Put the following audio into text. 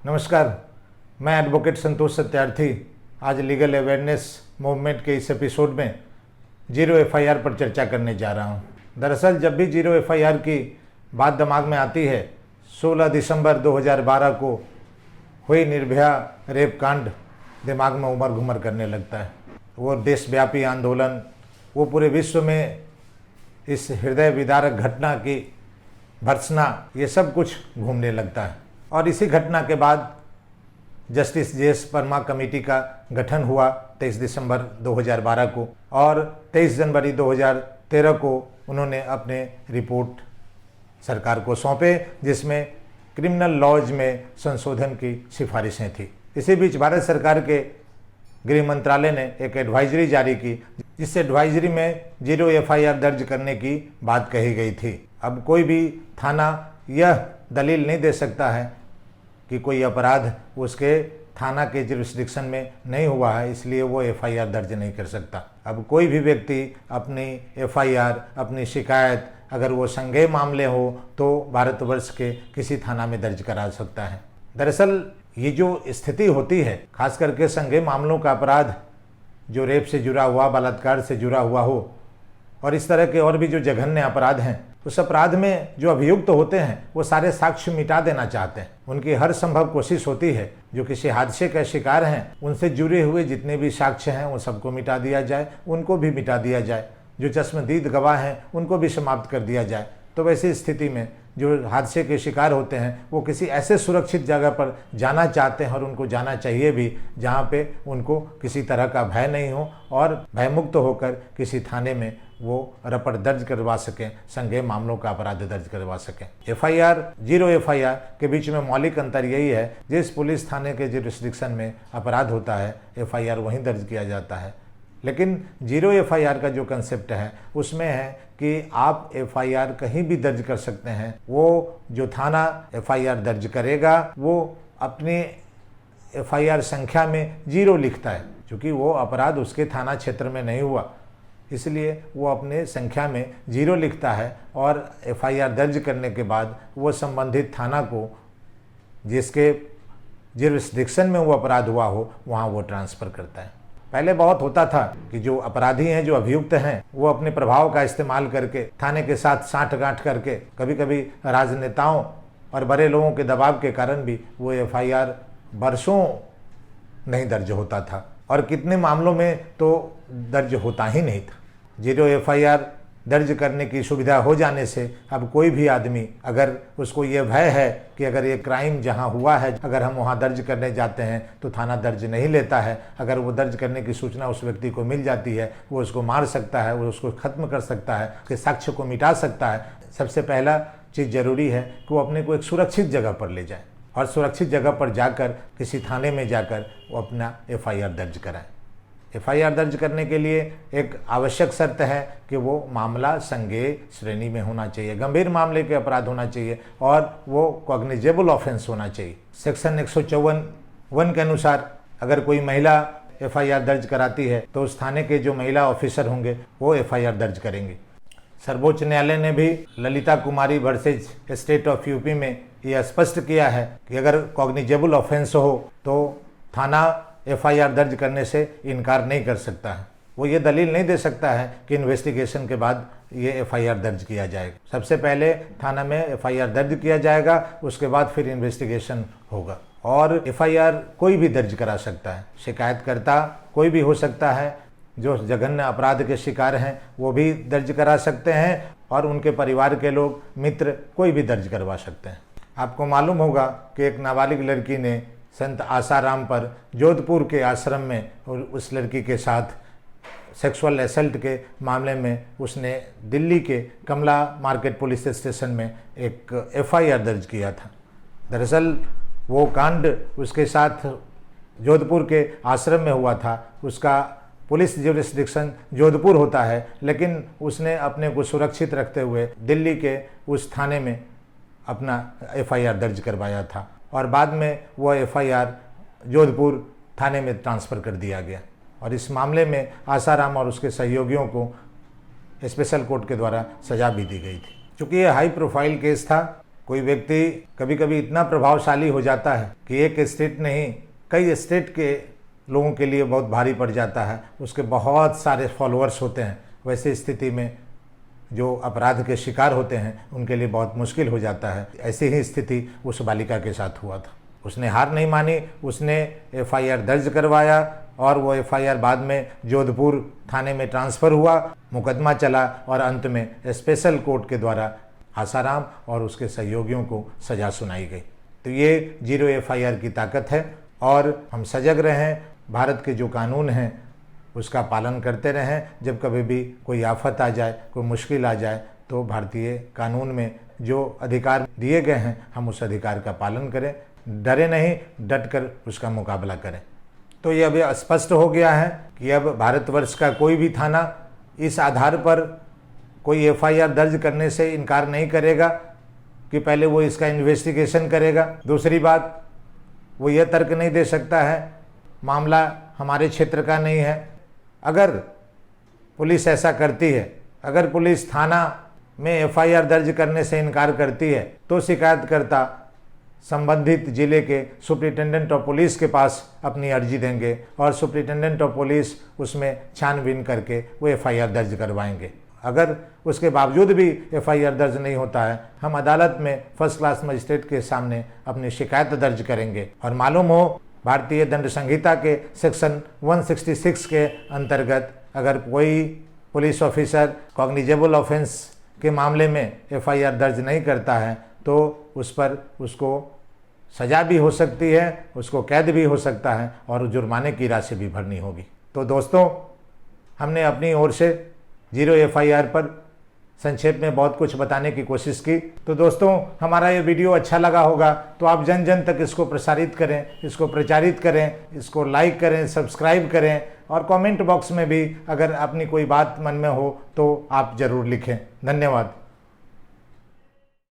नमस्कार, मैं एडवोकेट संतोष सत्यार्थी आज लीगल अवेयरनेस मूवमेंट के इस एपिसोड में जीरो एफआईआर पर चर्चा करने जा रहा हूं। दरअसल जब भी जीरो एफआईआर की बात दिमाग में आती है, 16 दिसंबर 2012 को हुई निर्भया रेप कांड दिमाग में उमड़ घुमड़ करने लगता है। वो देशव्यापी आंदोलन, वो पूरे विश्व में इस हृदय विदारक घटना की भर्त्सना, ये सब कुछ घूमने लगता है। और इसी घटना के बाद जस्टिस जे.एस. वर्मा कमेटी का गठन हुआ 23 दिसंबर 2012 को, और 23 जनवरी 2013 को उन्होंने अपने रिपोर्ट सरकार को सौंपे, जिसमें क्रिमिनल लॉज में संशोधन की सिफारिशें थी। इसी बीच भारत सरकार के गृह मंत्रालय ने एक एडवाइजरी जारी की, जिस एडवाइजरी में जीरो एफआईआर दर्ज करने की बात कही गई थी। अब कोई भी थाना यह दलील नहीं दे सकता है कि कोई अपराध उसके थाना के जुरिस्डिक्शन में नहीं हुआ है, इसलिए वो एफआईआर दर्ज नहीं कर सकता। अब कोई भी व्यक्ति अपनी एफआईआर, अपनी शिकायत, अगर वो संज्ञेय मामले हो तो भारतवर्ष के किसी थाना में दर्ज करा सकता है। दरअसल ये जो स्थिति होती है, खास करके संज्ञेय मामलों का अपराध जो रेप से जुड़ा हुआ, बलात्कार से जुड़ा हुआ हो, और इस तरह के और भी जो जघन्य अपराध हैं, उस अपराध में जो अभियुक्त होते हैं वो सारे साक्ष्य मिटा देना चाहते हैं। उनकी हर संभव कोशिश होती है जो किसी हादसे का शिकार हैं उनसे जुड़े हुए जितने भी साक्ष्य हैं उन सबको मिटा दिया जाए, उनको भी मिटा दिया जाए। जो चश्मदीद गवाह हैं उनको भी समाप्त कर दिया जाए। तो वैसी स्थिति में जो हादसे के शिकार होते हैं वो किसी ऐसे सुरक्षित जगह पर जाना चाहते हैं, और उनको जाना चाहिए भी, जहाँ पे उनको किसी तरह का भय नहीं हो और भयमुक्त होकर किसी थाने में वो रपट दर्ज करवा सकें, संज्ञेय मामलों का अपराध दर्ज करवा सकें। एफआईआर, जीरो एफआईआर के बीच में मौलिक अंतर यही है, जिस पुलिस थाने के जुरिस्डिक्शन में अपराध होता है एफआईआर वहीं दर्ज किया जाता है। लेकिन जीरो एफआईआर का जो कंसेप्ट है उसमें है कि आप एफआईआर कहीं भी दर्ज कर सकते हैं। वो जो थाना एफआईआर दर्ज करेगा वो अपनी एफआईआर संख्या में जीरो लिखता है, क्योंकि वो अपराध उसके थाना क्षेत्र में नहीं हुआ, इसलिए वो अपने संख्या में जीरो लिखता है। और एफआईआर दर्ज करने के बाद वो संबंधित थाना को जिसके जुरिस्डिक्शन में वो अपराध हुआ हो वहाँ वो ट्रांसफ़र करता है। पहले बहुत होता था कि जो अपराधी हैं, जो अभियुक्त हैं, वो अपने प्रभाव का इस्तेमाल करके थाने के साथ साठगांठ करके, कभी कभी राजनेताओं और बड़े लोगों के दबाव के कारण भी वो एफआईआर बरसों नहीं दर्ज होता था, और कितने मामलों में तो दर्ज होता ही नहीं था। जीरो एफआईआर दर्ज करने की सुविधा हो जाने से अब कोई भी आदमी, अगर उसको ये भय है कि अगर ये क्राइम जहाँ हुआ है, अगर हम वहाँ दर्ज करने जाते हैं तो थाना दर्ज नहीं लेता है, अगर वो दर्ज करने की सूचना उस व्यक्ति को मिल जाती है, वो उसको मार सकता है, वो उसको ख़त्म कर सकता है, उसके साक्ष्य को मिटा सकता है। सबसे पहला चीज़ ज़रूरी है कि वो अपने को एक सुरक्षित जगह पर ले जाए, और सुरक्षित जगह पर जाकर किसी थाने में जाकर वो अपना एफआईआर दर्ज कराएं। एफआईआर दर्ज करने के लिए एक आवश्यक शर्त है कि वो मामला संज्ञेय श्रेणी में होना चाहिए, गंभीर मामले के अपराध होना चाहिए, और वो कॉग्निजेबल ऑफेंस होना चाहिए। सेक्शन 154(1) के अनुसार अगर कोई महिला एफआईआर दर्ज कराती है तो उस थाने के जो महिला ऑफिसर होंगे वो एफआईआर दर्ज करेंगे। सर्वोच्च न्यायालय ने भी ललिता कुमारी वर्सेज स्टेट ऑफ यूपी में यह स्पष्ट किया है कि अगर कॉग्निजेबल ऑफेंस हो तो थाना एफआईआर दर्ज करने से इनकार नहीं कर सकता है। वो ये दलील नहीं दे सकता है कि इन्वेस्टिगेशन के बाद ये एफआईआर दर्ज किया जाएगा। सबसे पहले थाना में एफआईआर दर्ज किया जाएगा, उसके बाद फिर इन्वेस्टिगेशन होगा। और एफआईआर कोई भी दर्ज करा सकता है, शिकायतकर्ता कोई भी हो सकता है, जो जघन्य अपराध के शिकार हैं वो भी दर्ज करा सकते हैं, और उनके परिवार के लोग, मित्र, कोई भी दर्ज करवा सकते हैं। आपको मालूम होगा कि एक नाबालिग लड़की ने संत आसाराम पर जोधपुर के आश्रम में उस लड़की के साथ सेक्सुअल असल्ट के मामले में उसने दिल्ली के कमला मार्केट पुलिस स्टेशन में एक एफआईआर दर्ज किया था। दरअसल वो कांड उसके साथ जोधपुर के आश्रम में हुआ था। उसका पुलिस जुरिस्डिक्शन जोधपुर होता है, लेकिन उसने अपने को सुरक्षित रखते हुए दिल्ली के उस थाने में अपना एफआईआर दर्ज करवाया था, और बाद में वो एफआईआर जोधपुर थाने में ट्रांसफ़र कर दिया गया। और इस मामले में आसाराम और उसके सहयोगियों को स्पेशल कोर्ट के द्वारा सज़ा भी दी गई थी। चूँकि ये हाई प्रोफाइल केस था कोई व्यक्ति कभी कभी इतना प्रभावशाली हो जाता है कि एक स्टेट नहीं कई स्टेट के लोगों के लिए बहुत भारी पड़ जाता है, उसके बहुत सारे फॉलोअर्स होते हैं। वैसी स्थिति में जो अपराध के शिकार होते हैं उनके लिए बहुत मुश्किल हो जाता है। ऐसी ही स्थिति उस बालिका के साथ हुआ था। उसने हार नहीं मानी, उसने एफआईआर दर्ज करवाया और वो एफआईआर बाद में जोधपुर थाने में ट्रांसफ़र हुआ, मुकदमा चला और अंत में स्पेशल कोर्ट के द्वारा आसाराम और उसके सहयोगियों को सज़ा सुनाई गई। तो ये जीरो एफआईआर की ताकत है और हम सजग रहें, भारत के जो कानून हैं उसका पालन करते रहें। जब कभी भी कोई आफत आ जाए, कोई मुश्किल आ जाए तो भारतीय कानून में जो अधिकार दिए गए हैं हम उस अधिकार का पालन करें, डरे नहीं, डट कर उसका मुकाबला करें। तो ये अभी स्पष्ट हो गया है कि अब भारतवर्ष का कोई भी थाना इस आधार पर कोई एफआईआर दर्ज करने से इनकार नहीं करेगा कि पहले वो इसका इन्वेस्टिगेशन करेगा। दूसरी बात, वो ये तर्क नहीं दे सकता है मामला हमारे क्षेत्र का नहीं है। अगर पुलिस ऐसा करती है, अगर पुलिस थाना में एफआईआर दर्ज करने से इनकार करती है तो शिकायतकर्ता संबंधित जिले के सुप्रिंटेंडेंट ऑफ पुलिस के पास अपनी अर्जी देंगे और सुप्रिंटेंडेंट ऑफ पुलिस उसमें छानबीन करके वो एफआईआर दर्ज करवाएंगे। अगर उसके बावजूद भी एफआईआर दर्ज नहीं होता है, हम अदालत में फर्स्ट क्लास मजिस्ट्रेट के सामने अपनी शिकायत दर्ज करेंगे। और मालूम हो भारतीय दंड संहिता के सेक्शन 166 के अंतर्गत अगर कोई पुलिस ऑफिसर कॉग्निजेबल ऑफेंस के मामले में एफआईआर दर्ज नहीं करता है तो उस पर उसको सज़ा भी हो सकती है, उसको कैद भी हो सकता है और जुर्माने की राशि भी भरनी होगी। तो दोस्तों, हमने अपनी ओर से जीरो एफआईआर पर संक्षेप में बहुत कुछ बताने की कोशिश की। तो दोस्तों, हमारा ये वीडियो अच्छा लगा होगा तो आप जन जन तक इसको प्रसारित करें, इसको प्रचारित करें, इसको लाइक करें, सब्सक्राइब करें और कमेंट बॉक्स में भी अगर अपनी कोई बात मन में हो तो आप ज़रूर लिखें। धन्यवाद।